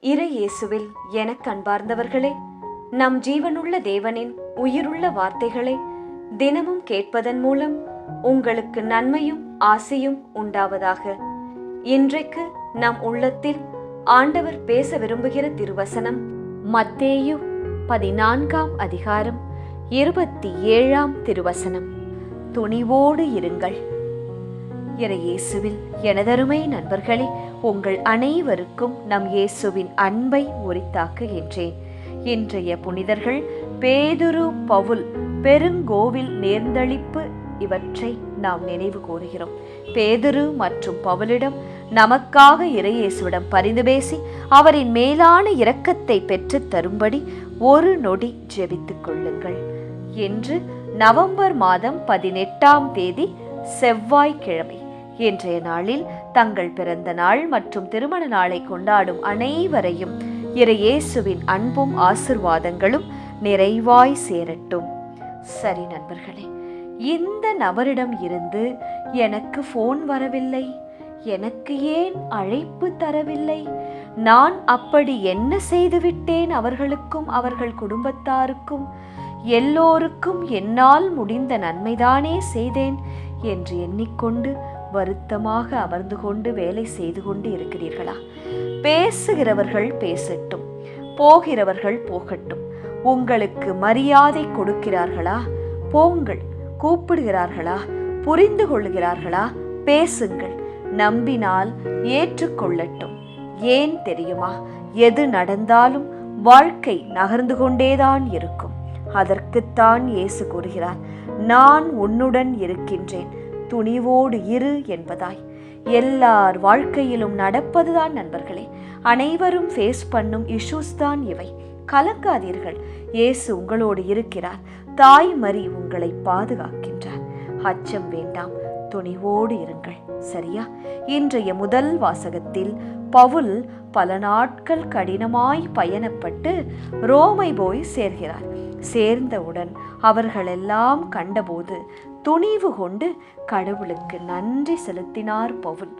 இறை இயேசுவில் எனக் அன்பார்ந்தவர்களே, நம் ஜீவனுள்ள தேவனின் உயிருள்ள வார்த்தைகளை தினமும் கேட்பதன் மூலம் உங்களுக்கு நன்மையும் ஆசையும் உண்டாவதாக. இன்றைக்கு நம் உள்ளத்தில் ஆண்டவர் பேச விரும்புகிற திருவசனம் மத்தேயு 14ஆம் அதிகாரம் 27ஆம் திருவசனம். துணிவோடு இருங்கள். இறை இயேசுவில் எனதருமை நண்பர்களே, உங்கள் அனைவருக்கும் நம் இயேசுவின் அன்பை உரித்தாக்குகின்றேன். இன்றைய புனிதர்கள் பேதுரு, பவுல், பெருங்கோவில் நேர்ந்தளிப்பு இவற்றை நாம் நினைவு கூறுகிறோம். பேதுரு மற்றும் பவுலிடம் நமக்காக இறை இயேசுவிடம் பரிந்து பேசி அவரின் மேலான இரக்கத்தை பெற்றுத் தரும்படி ஒரு நொடி ஜெபித்துக் கொள்ளுங்கள் என்று நவம்பர் மாதம் 18ஆம் தேதி செவ்வாய்க்கிழமை இன்றைய நாளில் தங்கள் பிறந்த நாள் மற்றும் திருமண நாளை கொண்டாடும் அனைவரையும் இறை இயேசுவின் அன்பும் ஆசிர்வாதங்களும் நிறைவாய் சேரட்டும். சரி நண்பர்களே, இந்த நபரிடம் இருந்து எனக்கு போன் வரவில்லை, எனக்கு ஏன் அழைப்பு தரவில்லை, நான் அப்படி என்ன செய்துவிட்டேன் அவர்களுக்கும் அவர்கள் குடும்பத்தாருக்கும், எல்லோருக்கும் என்னால் முடிந்த நன்மைதானே செய்தேன் என்று எண்ணிக்கொண்டு வருத்தமாக அமர்ந்து கொண்டு வேலை செய்து கொண்டு இருக்கிறீர்களா? பேசுகிறவர்கள் பேசட்டும், போகிறவர்கள் போகட்டும். உங்களுக்கு மரியாதை கொடுக்கிறார்களா? போங்கள். கூப்பிடுகிறார்களா? புரிந்து கொள்ளுகிறார்களா? பேசுங்கள். நம்பினால் ஏற்றுக்கொள்ளட்டும். ஏன் தெரியுமா? எது நடந்தாலும் வாழ்க்கை நகர்ந்து கொண்டேதான் இருக்கும். அதற்குத்தான் இயேசு கூறுகிறார், நான் உன்னுடன் இருக்கின்றேன், துணிவோடு இரு என்பதாய். எல்லார் வாழ்க்கையிலும் நடப்பதுதான் நண்பர்களே. அனைவரும் ஃபேஸ் பண்ணும் இஷ்யூஸ் தான் இவை. கலங்காதீர்கள், இயேசு உங்களோடு இருக்கிறார். தாய் மரி உங்களை பாதுகாக்கின்றார். அச்சம் வேண்டாம், துணிவோடு இருங்கள். சரியா? இன்றைய முதல் வாசகத்தில் பவுல் பல நாட்கள் கடினமாய் பயணப்பட்டு ரோமை போய் சேர்கிறார். சேர்ந்தவுடன் அவர்களெல்லாம் கண்டபோது துணிவு கொண்டு கடவுளுக்கு நன்றி செலுத்தினார் பவுல்.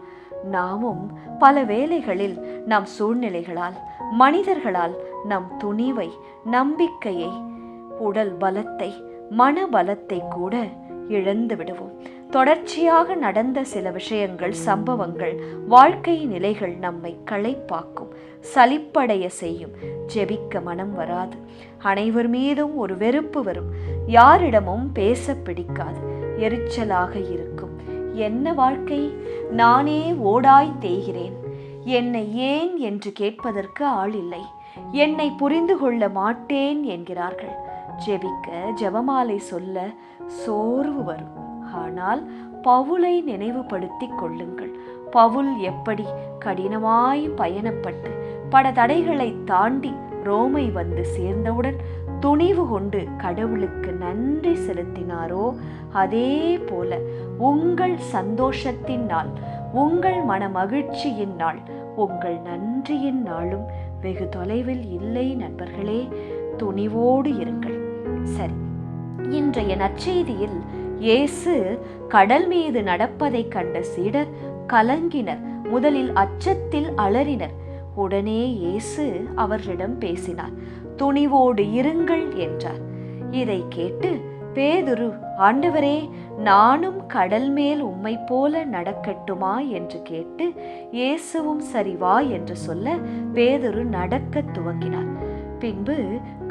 நாமும் பல வேளைகளில் நம் சூழ்நிலைகளால், மனிதர்களால் நம் துணிவை, நம்பிக்கையை, உடல் பலத்தை, மன பலத்தை கூட இழந்து விடுவோம். தொடர்ச்சியாக நடந்த சில விஷயங்கள், சம்பவங்கள், வாழ்க்கை நிலைகள் நம்மை களைப்பாக்கும், சலிப்படைய செய்யும். ஜெபிக்க மனம் வராது. அனைவர் மீதும் ஒரு வெறுப்பு வரும். யாரிடமும் பேச பிடிக்காது. எரிச்சலாக இருக்கும். என்ன வாழ்க்கை? நானே ஓடாய் தேய்கிறேன். என்னை ஏன் என்று கேட்பதற்கு ஆள் இல்லை. என்னை புரிந்து கொள்ள மாட்டேன் என்கிறார்கள். ஜெபிக்க, ஜெபமாலை சொல்ல சோர்வு வரும். ஆனால் பவுலை நினைவுபடுத்தி கொள்ளுங்கள். பவுல் எப்படி கடினமாய் பயணப்பட்டு பல தடைகளை தாண்டி ரோமை வந்து சேர்ந்தவுடன் துணிவு கொண்டு கடவுளுக்கு நன்றி செலுத்தினாரோ, அதே போல உங்கள் சந்தோஷத்தின் நாள், உங்கள் மன மகிழ்ச்சியின் நாள், உங்கள் நன்றியின் நாளும் வெகு தொலைவில் இல்லை நண்பர்களே. துணிவோடு இருங்கள். சரி, இன்றைய நற்செய்தியில் இயேசு கடல் மீது நடப்பதை கண்ட சீடர் கலங்கினர். முதலில் அச்சத்தில் அலறினர். உடனே இயேசு அவர்களிடம் பேசினார். துணிவோடு இருங்கள் என்றார். இதை கேட்டு பேதுரு, ஆண்டவரே, நானும் கடல் மேல் உம்மை போல நடக்கட்டுமா என்று கேட்டு இயேசுவும் சரிவா என்று சொல்ல பேதுரு நடக்க துவங்கினார். பின்பு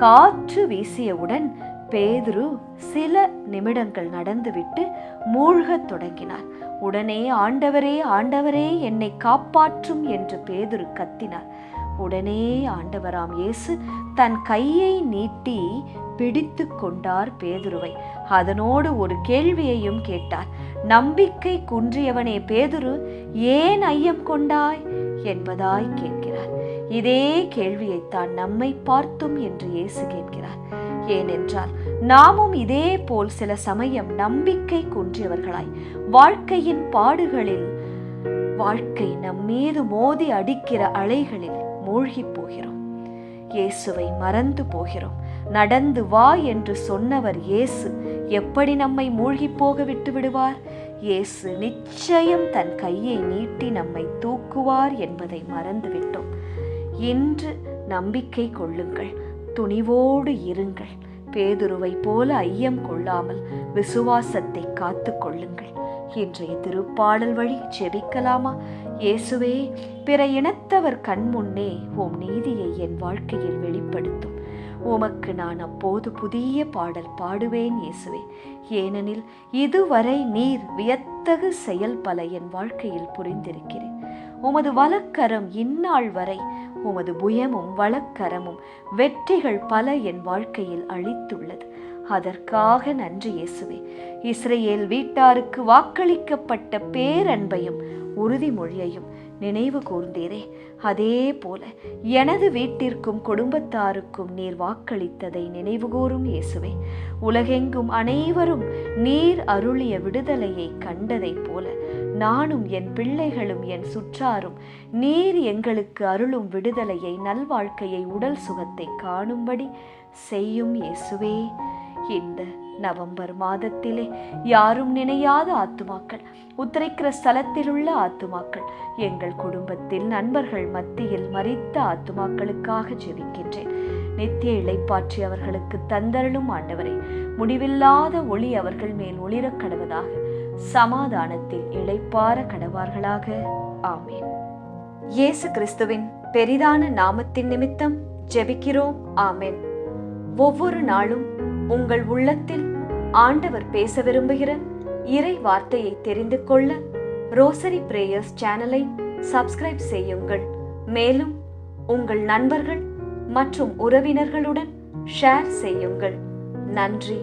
காற்று வீசியவுடன் பேதுரு சில நிமிடங்கள் நடந்துவிட்டு மூழ்கத் தொடங்கினார். உடனே ஆண்டவரே, ஆண்டவரே, என்னை காப்பாற்றும் என்று பேதுரு கத்தினார். உடனே ஆண்டவராம் இயேசு தன் கையை நீட்டி பிடித்து கொண்டார் பேதுருவை. அதனோடு ஒரு கேள்வியையும் கேட்டார். நம்பிக்கை குன்றியவனே பேதுரு, ஏன் ஐயம் கொண்டாய் என்பதாய் கேட்கிறார். இதே கேள்வியைத்தான் நம்மை பார்த்தும் என்று இயேசு கேட்கிறார். ஏனென்றால் நாமும் இதே போல் சில சமயம் நம்பிக்கை குன்றியவர்களாய் வாழ்க்கையின் பாடுகளில், வாழ்க்கை நம்மீது மோதி அடிக்கிற அலைகளில் மூழ்கி போகிறோம். இயேசுவை மறந்து போகிறோம். நடந்து வா என்று சொன்னவர் இயேசு எப்படி நம்மை மூழ்கி போக விட்டு விடுவார்? இயேசு நிச்சயம் தன் கையை நீட்டி நம்மை தூக்குவார் என்பதை மறந்துவிட்டோம். இன்று நம்பிக்கை கொள்ளுங்கள், துணிவோடு இருங்கள். பேதுருவை போல ஐயம் கொள்ளாமல் விசுவாசத்தை காத்து கொள்ளுங்கள். இன்றைய திருப்பாடல் வழி ஜெபிக்கலாமா? இயேசுவே, பிற இனத்தவர் கண்முன்னே உம் நீதியை என் வாழ்க்கையில் வெளிப்படுத்தும். உமக்கு நான் அப்போது புதிய பாடல் பாடுவேன் இயேசுவே. ஏனெனில் இதுவரை நீர் வியத்தகு செயல் பல என் வாழ்க்கையில் புரிந்திருக்கிறேன். உமது வலக்கரம் இந்நாள் வரை, உமது புயமும் வலக்கரமும் வெற்றிகள் பல என் வாழ்க்கையில் அளித்துள்ளது. அதற்காக நன்றி இயேசுவே. இஸ்ரேல் வீட்டாருக்கு வாக்களிக்கப்பட்ட பேரன்பையும் உறுதிமொழியையும் நினைவு கூர்ந்தீரே, அதே போல எனது வீட்டிற்கும் குடும்பத்தாருக்கும் நீர் வாக்களித்ததை நினைவுகூரும் இயேசுவே. உலகெங்கும் அனைவரும் நீர் அருளிய விடுதலையை கண்டதைப் போல நானும் என் பிள்ளைகளும் என் சுற்றாரும் நீர் எங்களுக்கு அருளும் விடுதலையை, நல்வாழ்க்கையை, உடல் சுகத்தை காணும்படி செய்யும் இயேசுவே. இந்த நவம்பர் மாதத்திலே யாரும் நினையாத ஆத்துமாக்கள், உத்தரிக்கிற ஸ்தலத்தில் உள்ள ஆத்துமாக்கள், எங்கள் குடும்பத்தில் நண்பர்கள் மத்தியில் மரித்த ஆத்துமாக்களுக்காக ஜெபிக்கின்றேன். நித்திய இளைப்பாற்றி அவர்களுக்கு தந்தருளும் ஆண்டவரே. முடிவில்லாத ஒளி அவர்கள் மேல் ஒளிரக் கடவதாக. சமாதானத்தில் இளைப்பாற கடவார்களாக. ஆமேன். இயேசு கிறிஸ்துவின் பெரிதான நாமத்தின் நிமித்தம் ஜெபிக்கிறோம். ஆமேன். ஒவ்வொரு நாளும் உங்கள் உள்ளத்தில் ஆண்டவர் பேச விரும்புகிற இறை வார்த்தையை தெரிந்து கொள்ள ரோசரி பிரேயர்ஸ் சேனலை சப்ஸ்கிரைப் செய்யுங்கள். மேலும் உங்கள் நண்பர்கள் மற்றும் உறவினர்களுடன் ஷேர் செய்யுங்கள். நன்றி.